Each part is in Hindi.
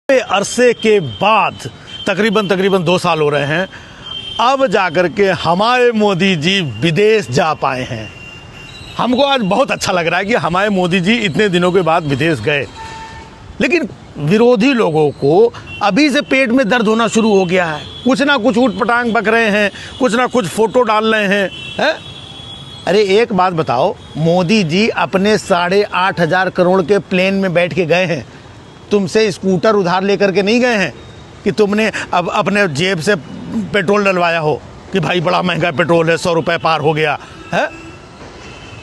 अरसे के बाद तकरीबन 2 साल हो रहे हैं, अब जाकर के हमारे मोदी जी विदेश जा पाए हैं। हमको आज बहुत अच्छा लग रहा है कि हमारे मोदी जी इतने दिनों के बाद विदेश गए। लेकिन विरोधी लोगों को अभी से पेट में दर्द होना शुरू हो गया है। कुछ ना कुछ ऊटपटांग बक रहे हैं, कुछ ना कुछ फोटो डाल रहे हैं। अरे एक बात बताओ, मोदी जी अपने 8,500 करोड़ के प्लेन में बैठ के गए हैं। तुमसे स्कूटर उधार लेकर के नहीं गए हैं कि तुमने अब अपने जेब से पेट्रोल डलवाया हो कि भाई बड़ा महंगा पेट्रोल है, 100 रुपये पार हो गया है।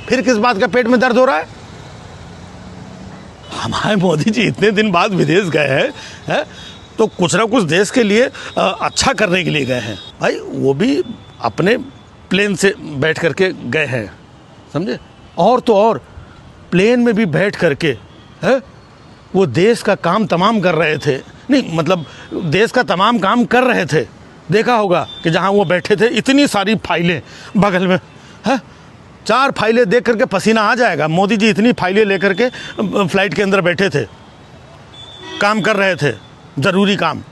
फिर किस बात का पेट में दर्द हो रहा है? हमारे मोदी जी इतने दिन बाद विदेश गए हैं, तो कुछ ना कुछ देश के लिए अच्छा करने के लिए गए हैं। भाई वो भी अपने प्लेन से बैठ करके गए हैं, समझे? और तो और प्लेन में भी बैठ करके वो देश का काम तमाम कर रहे थे। नहीं मतलब देश का तमाम काम कर रहे थे। देखा होगा कि जहाँ वो बैठे थे इतनी सारी फाइलें बगल में है, 4 फाइलें देख करके पसीना आ जाएगा। मोदी जी इतनी फाइलें लेकर के फ्लाइट के अंदर बैठे थे, काम कर रहे थे, ज़रूरी काम।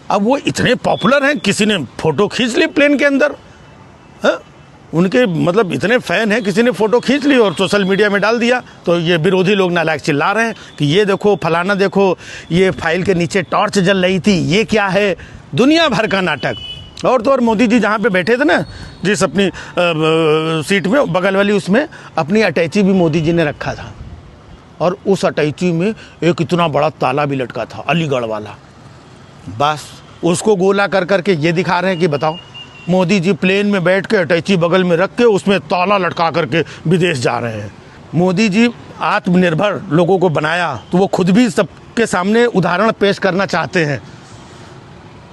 अब वो इतने पॉपुलर हैं, किसी ने फ़ोटो खींच ली प्लेन के अंदर है? उनके मतलब इतने फ़ैन हैं, किसी ने फ़ोटो खींच ली और सोशल मीडिया में डाल दिया। तो ये विरोधी लोग नालायक चिल्ला रहे हैं कि ये देखो फलाना, देखो ये फाइल के नीचे टॉर्च जल रही थी, ये क्या है? दुनिया भर का नाटक। और तो और मोदी जी जहाँ पे बैठे थे ना, जिस अपनी सीट में बगल वाली, उसमें अपनी अटैची भी मोदी जी ने रखा था। और उस अटैची में एक इतना बड़ा ताला भी लटका था, अलीगढ़ वाला। बस उसको गोला कर करके ये दिखा रहे हैं कि बताओ, मोदी जी प्लेन में बैठ के अटैची बगल में रख के उसमें ताला लटका करके विदेश जा रहे हैं। मोदी जी आत्मनिर्भर लोगों को बनाया, तो वो खुद भी सबके सामने उदाहरण पेश करना चाहते हैं।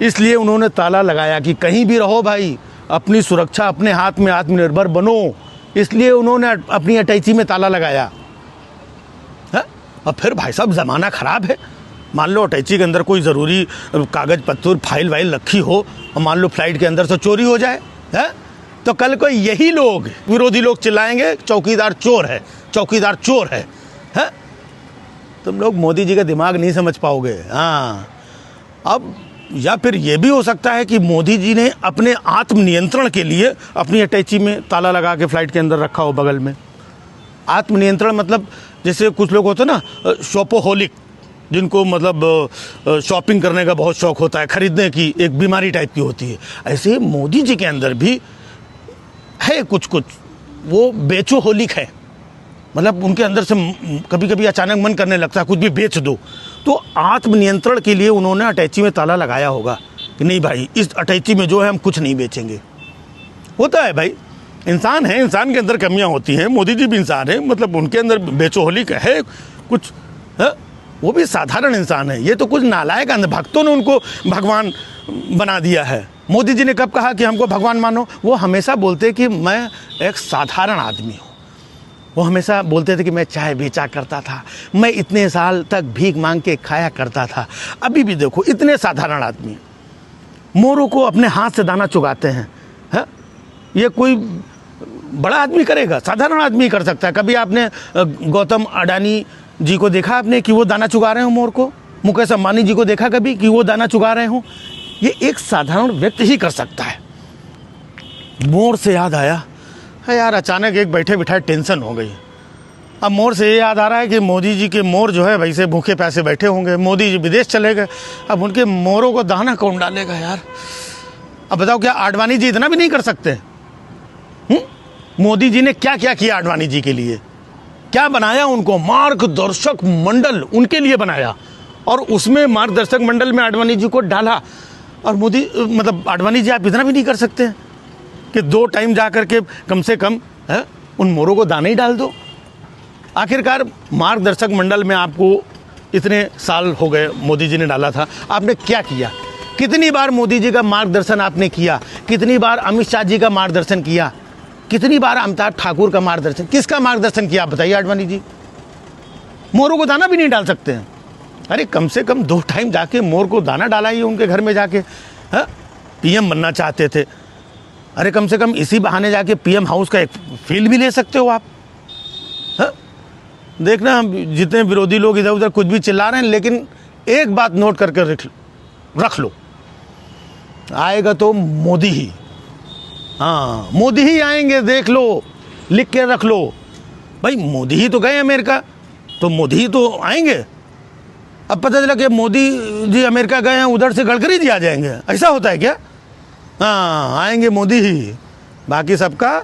इसलिए उन्होंने ताला लगाया कि कहीं भी रहो भाई, अपनी सुरक्षा अपने हाथ में, आत्मनिर्भर बनो। इसलिए उन्होंने अपनी अटैची में ताला लगाया है। और फिर भाई साहब ज़माना ख़राब है। मान लो अटैची के अंदर कोई ज़रूरी कागज़ पत्तर फाइल वाइल रखी हो और मान लो फ्लाइट के अंदर से चोरी हो जाए है, तो कल को यही लोग, विरोधी लोग चिल्लाएंगे चौकीदार चोर है, चौकीदार चोर है। तुम लोग मोदी जी का दिमाग नहीं समझ पाओगे। हाँ, अब या फिर ये भी हो सकता है कि मोदी जी ने अपने आत्मनियंत्रण के लिए अपनी अटैची में ताला लगा के फ्लाइट के अंदर रखा हो बगल में। आत्मनियंत्रण मतलब जैसे कुछ लोग होते हैं ना, शॉपोहोलिक, जिनको मतलब शॉपिंग करने का बहुत शौक़ होता है, ख़रीदने की एक बीमारी टाइप की होती है। ऐसे मोदी जी के अंदर भी है कुछ वो बेचोहोलिक है। मतलब उनके अंदर से कभी कभी अचानक मन करने लगता है कुछ भी बेच दो। तो आत्मनियंत्रण के लिए उन्होंने अटैची में ताला लगाया होगा कि नहीं भाई, इस अटैची में जो है हम कुछ नहीं बेचेंगे। होता है भाई, इंसान है, इंसान के अंदर कमियां होती हैं। मोदी जी भी इंसान है, मतलब उनके अंदर बेचोहोलिक है कुछ है? वो भी साधारण इंसान है। ये तो कुछ नालायक अंधभक्तों ने उनको भगवान बना दिया है। मोदी जी ने कब कहा कि हमको भगवान मानो? वो हमेशा बोलते कि मैं एक साधारण आदमी हूँ। वो हमेशा बोलते थे कि मैं चाय बेचा करता था, मैं इतने साल तक भीख मांग के खाया करता था। अभी भी देखो, इतने साधारण आदमी मोरों को अपने हाथ से दाना चुगाते हैं है? ये कोई बड़ा आदमी करेगा? साधारण आदमी कर सकता है। कभी आपने गौतम अडानी जी को देखा आपने कि वो दाना चुगा रहे हो मोर को? मुकेश अंबानी जी को देखा कभी कि वो दाना चुगा रहे हो? ये एक साधारण व्यक्ति ही कर सकता है। मोर से याद आया है यार, अचानक एक बैठे बिठाए टेंशन हो गई। अब मोर से ये याद आ रहा है कि मोदी जी के मोर जो है वैसे भूखे प्यासे बैठे होंगे। मोदी जी विदेश चले गए, अब उनके मोरों को दाना कौन डालेगा यार? अब बताओ, क्या आडवाणी जी इतना भी नहीं कर सकते? मोदी जी ने क्या क्या किया आडवाणी जी के लिए? क्या बनाया उनको? मार्गदर्शक मंडल उनके लिए बनाया, और उसमें मार्गदर्शक मंडल में आडवाणी जी को डाला। और मोदी मतलब आडवाणी जी आप इतना भी नहीं कर सकते हैं कि 2 टाइम जा कर के कम से कम है उन मोरों को दाना ही डाल दो? आखिरकार मार्गदर्शक मंडल में आपको इतने साल हो गए, मोदी जी ने डाला था, आपने क्या किया? कितनी बार मोदी जी का मार्गदर्शन आपने किया? कितनी बार अमित शाह जी का मार्गदर्शन किया? कितनी बार अमिताभ ठाकुर का मार्गदर्शन? किसका मार्गदर्शन किया आप बताइए आडवाणी जी? मोरों को दाना भी नहीं डाल सकते हैं। अरे कम से कम 2 टाइम जाके मोर को दाना डालाइए उनके घर में जाके। पीएम बनना चाहते थे, अरे कम से कम इसी बहाने जाके पीएम हाउस का एक फील भी ले सकते हो आप। देखना जितने विरोधी लोग इधर उधर कुछ भी चिल्ला रहे हैं, लेकिन एक बात नोट करके रख लो, आएगा तो मोदी ही। हाँ, मोदी ही आएंगे, देख लो, लिख के रख लो। भाई मोदी ही तो गए अमेरिका, तो मोदी ही तो आएंगे। अब पता चला कि मोदी जी अमेरिका गए हैं, उधर से गडकरी जी आ जाएंगे, ऐसा होता है क्या? हाँ, आएंगे मोदी ही, बाकी सबका